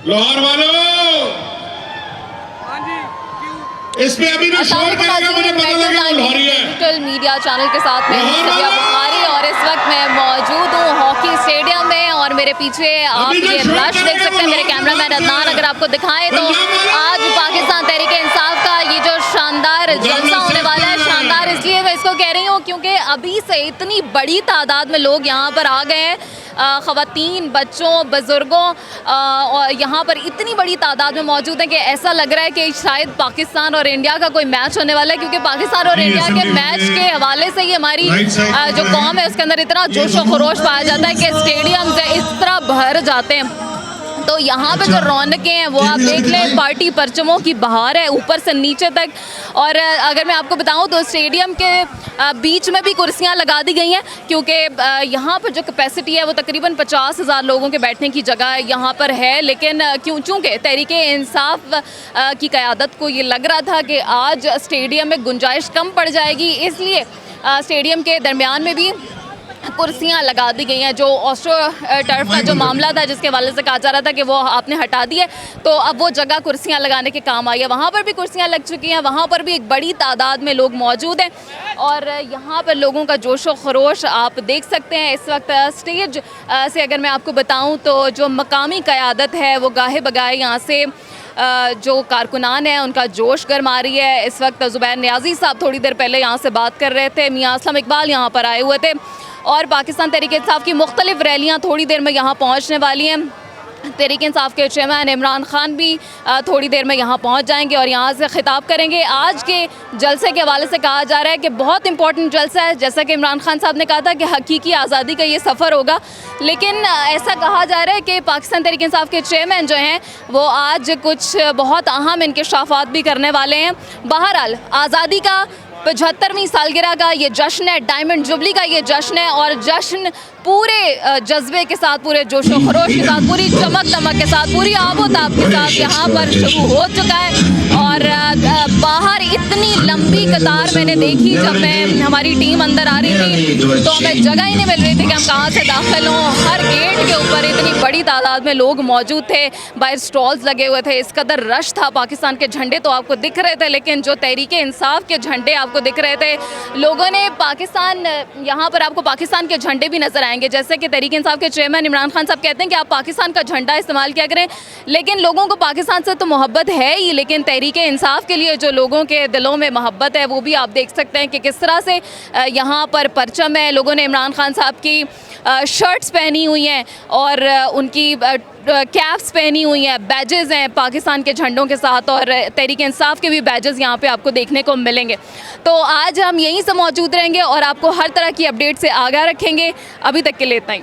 लाहौर वालों, इस पे अभी जो शोर करेगा मुझे पता लगा वो लाहौरी है। डिजिटल मीडिया चैनल के साथ में सबिया बुखारी और इस वक्त मैं मौजूद हूँ हॉकी स्टेडियम में और मेरे पीछे आप ये रश देख सकते हैं। मेरे कैमरामैन अदनान अगर आपको दिखाएं तो आज पाकिस्तान तहरीक इंसाफ का ये जो शानदार जलसा होने वाला है, शानदार इसलिए मैं इसको कह रही हूँ क्योंकि अभी से इतनी बड़ी तादाद में लोग यहाँ पर आ गए हैं। ख़वातीन, बच्चों, बुज़ुर्गों और यहाँ पर इतनी बड़ी तादाद में मौजूद हैं कि ऐसा लग रहा है कि शायद पाकिस्तान और इंडिया का कोई मैच होने वाला है, क्योंकि पाकिस्तान और इंडिया के मैच के हवाले से ही हमारी जो कौम है उसके अंदर इतना जोश व खरोश पाया जाता है कि स्टेडियम से इस तरह भर जाते हैं। तो यहाँ पे जो रौनकें हैं वो आप देख लें, पार्टी परचमों की बहार है ऊपर से नीचे तक। और अगर मैं आपको बताऊँ तो स्टेडियम के बीच में भी कुर्सियाँ लगा दी गई हैं, क्योंकि यहाँ पर जो कैपेसिटी है वो तकरीबन 50,000 लोगों के बैठने की जगह यहाँ पर है। लेकिन चूँकि तहरीक इंसाफ की क़यादत को ये लग रहा था कि आज स्टेडियम में गुंजाइश कम पड़ जाएगी, इसलिए स्टेडियम के दरमियान में भी कुर्सियाँ लगा दी गई हैं। जो ऑस्ट्रो टर्फ का जो मामला था जिसके हवाले से कहा जा रहा था कि वो आपने हटा दिए, तो अब वो जगह कुर्सियाँ लगाने के काम आई है। वहाँ पर भी कुर्सियाँ लग चुकी हैं, वहाँ पर भी एक बड़ी तादाद में लोग मौजूद हैं और यहाँ पर लोगों का जोश व खरोश आप देख सकते हैं। इस वक्त स्टेज से अगर मैं आपको बताऊँ तो जो मकामी क़यादत है वो गाहे बगाए यहाँ से जो कारकुनान है उनका जोश गरमा रही है। इस वक्त ज़ुबैर नियाज़ी साहब थोड़ी देर पहले यहाँ से बात कर रहे थे, मियां असलम इकबाल यहाँ पर आए हुए थे और पाकिस्तान तहरीक इंसाफ की मुख्तलिफ रैलियाँ थोड़ी देर में यहाँ पहुँचने वाली हैं। तहरीक इंसाफ के चेयरमैन इमरान खान भी थोड़ी देर में यहाँ पहुँच जाएंगे और यहाँ से ख़िताब करेंगे। आज के जलसे के हवाले से कहा जा रहा है कि बहुत इंपॉर्टेंट जलसा है, जैसा कि इमरान खान साहब ने कहा था कि हकीकी आज़ादी का ये सफ़र होगा। लेकिन ऐसा कहा जा रहा है कि पाकिस्तान तहरीक इंसाफ के चेयरमैन जो हैं वो आज कुछ बहुत अहम इंकशाफात भी करने वाले हैं। बहरहाल आज़ादी का 75वीं सालगिरह का ये जश्न है, डायमंड जुबली का ये जश्न है और जश्न पूरे जज्बे के साथ, पूरे जोश व खरोश के साथ, पूरी चमक दमक के साथ, पूरी आबोताब के साथ यहाँ पर शुरू हो चुका है। और बाहर इतनी लंबी कतार मैंने देखी जब मैं हमारी टीम अंदर आ रही थी तो हमें जगह ही नहीं मिल रही थी कि हम कहाँ से दाखिल हों। हर गेट के ऊपर इतनी बड़ी तादाद में लोग मौजूद थे, बाहर स्टॉल्स लगे हुए थे, इस कदर रश था। पाकिस्तान के झंडे तो आपको दिख रहे थे, लेकिन जो तहरीक इंसाफ के झंडे आपको दिख रहे थे, लोगों ने पाकिस्तान, यहाँ पर आपको पाकिस्तान के झंडे भी नजर आएंगे। जैसे कि तहरीक इंसाफ के चेयरमैन इमरान खान साहब कहते हैं कि आप पाकिस्तान का झंडा इस्तेमाल किया करें, लेकिन लोगों को पाकिस्तान से तो मोहब्बत है ही, लेकिन तहरीक इंसाफ के लिए जो लोगों के दिलों में मोहब्बत है वो भी आप देख सकते हैं कि किस तरह से यहाँ पर परचम है। लोगों ने इमरान खान साहब की शर्ट्स पहनी हुई हैं और उनकी कैप्स पहनी हुई हैं, बैजेस हैं पाकिस्तान के झंडों के साथ और तहरीक इंसाफ के भी बैजेस यहाँ पे आपको देखने को मिलेंगे। तो आज हम यहीं से मौजूद रहेंगे और आपको हर तरह की अपडेट से आगाह रखेंगे। अभी तक के लिए इतना ही।